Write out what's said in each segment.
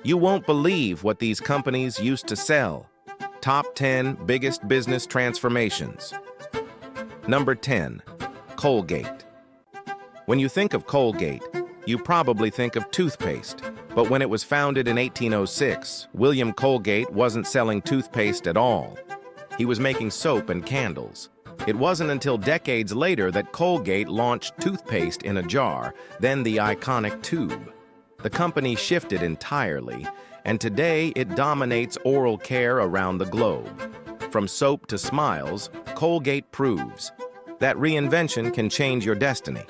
You won't believe what these companies used to sell. Top 10 biggest business transformations. Number 10, Colgate. When you think of Colgate, you probably think of toothpaste. But when it was founded in 1806, William Colgate wasn't selling toothpaste at all. He was making soap and candles. It wasn't until decades later that Colgate launched toothpaste in a jar, then the iconic tube. The company shifted entirely, and today it dominates oral care around the globe. From soap to smiles, Colgate proves that reinvention can change your destiny.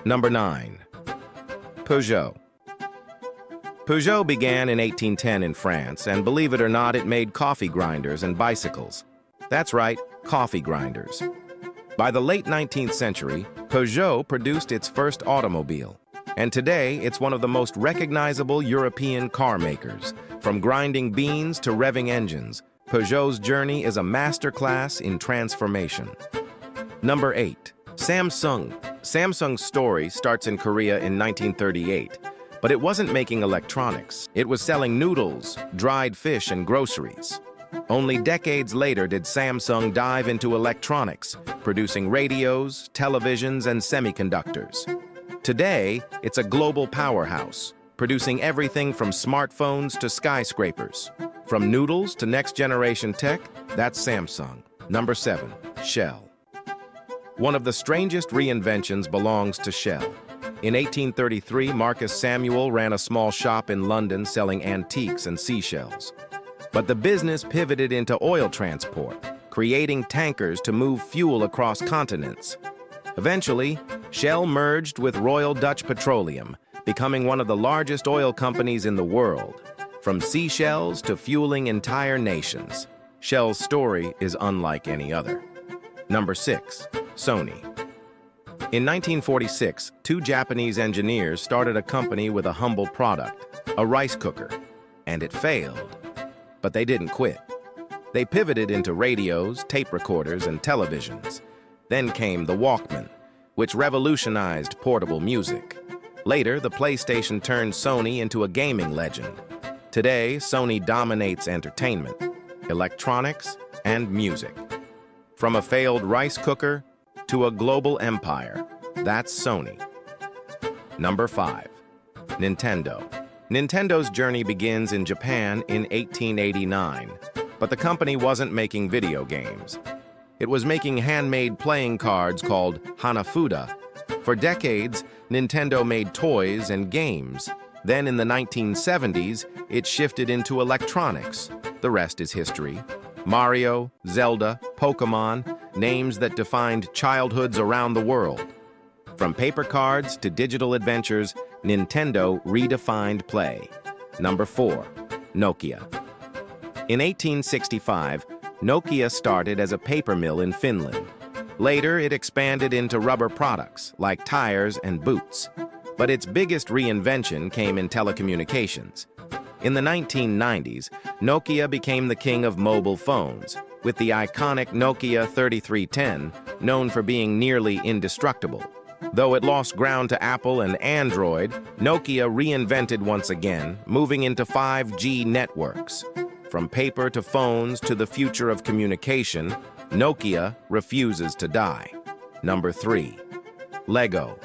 Number 9, Peugeot. Peugeot began in 1810 in France, and believe it or not, it made coffee grinders and bicycles. That's right, coffee grinders. By the late 19th century, Peugeot produced its first automobile, and today it's one of the most recognizable European car makers. From grinding beans to revving engines, Peugeot's journey is a masterclass in transformation. Number 8, Samsung. Samsung's story starts in Korea in 1938, but it wasn't making electronics. It was selling noodles, dried fish, and groceries. Only decades later did Samsung dive into electronics, producing radios, televisions, and semiconductors. Today, it's a global powerhouse, producing everything from smartphones to skyscrapers. From noodles to next-generation tech, that's Samsung. Number 7, Shell. One of the strangest reinventions belongs to Shell. In 1833, Marcus Samuel ran a small shop in London selling antiques and seashells. But the business pivoted into oil transport, creating tankers to move fuel across continents. Eventually, Shell merged with Royal Dutch Petroleum, becoming one of the largest oil companies in the world. From seashells to fueling entire nations, Shell's story is unlike any other. Number 6, Sony. In 1946, 2 Japanese engineers started a company with a humble product, a rice cooker, and it failed. But they didn't quit. They pivoted into radios, tape recorders, and televisions. Then came the Walkman, which revolutionized portable music. Later, the PlayStation turned Sony into a gaming legend. Today, Sony dominates entertainment, electronics, and music. From a failed rice cooker to a global empire, that's Sony. Number 5, Nintendo. Nintendo's journey begins in Japan in 1889, but the company wasn't making video games. It was making handmade playing cards called Hanafuda. For decades, Nintendo made toys and games. Then in the 1970s, it shifted into electronics. The rest is history. Mario, Zelda, Pokemon, names that defined childhoods around the world. From paper cards to digital adventures, Nintendo redefined play. Number 4, Nokia. In 1865, Nokia started as a paper mill in Finland. Later, it expanded into rubber products like tires and boots. But its biggest reinvention came in telecommunications. In the 1990s, Nokia became the king of mobile phones, with the iconic Nokia 3310 known for being nearly indestructible. Though it lost ground to Apple and Android, Nokia reinvented once again, moving into 5G networks. From paper to phones to the future of communication, Nokia refuses to die. Number 3, Lego.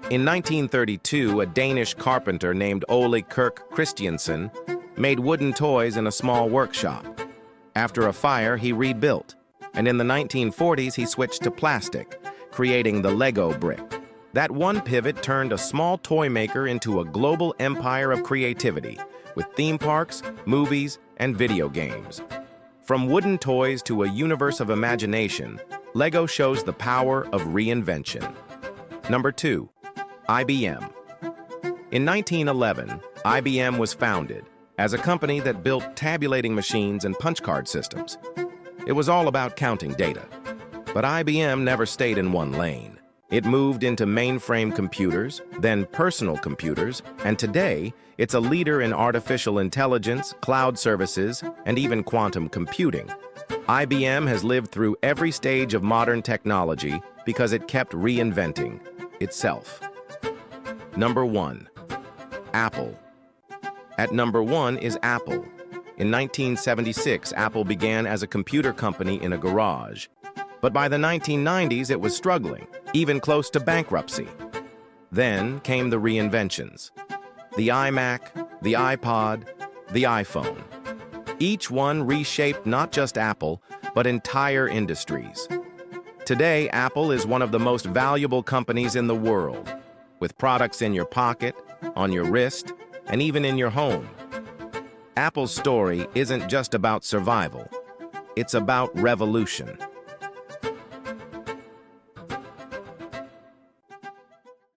In 1932, a Danish carpenter named Ole Kirk Christiansen made wooden toys in a small workshop. After a fire, he rebuilt, and in the 1940s, he switched to plastic, creating the Lego brick. That one pivot turned a small toy maker into a global empire of creativity, with theme parks, movies, and video games. From wooden toys to a universe of imagination, Lego shows the power of reinvention. Number 2, IBM. In 1911, IBM was founded as a company that built tabulating machines and punch card systems. It was all about counting data. But IBM never stayed in one lane. It moved into mainframe computers, then personal computers, and today, it's a leader in artificial intelligence, cloud services, and even quantum computing. IBM has lived through every stage of modern technology because it kept reinventing itself. Number 1, Apple. At number 1 is Apple. In 1976, Apple began as a computer company in a garage. But by the 1990s, it was struggling, even close to bankruptcy. Then came the reinventions. The iMac, the iPod, the iPhone. Each one reshaped not just Apple, but entire industries. Today, Apple is one of the most valuable companies in the world, with products in your pocket, on your wrist, and even in your home. Apple's story isn't just about survival. It's about revolution.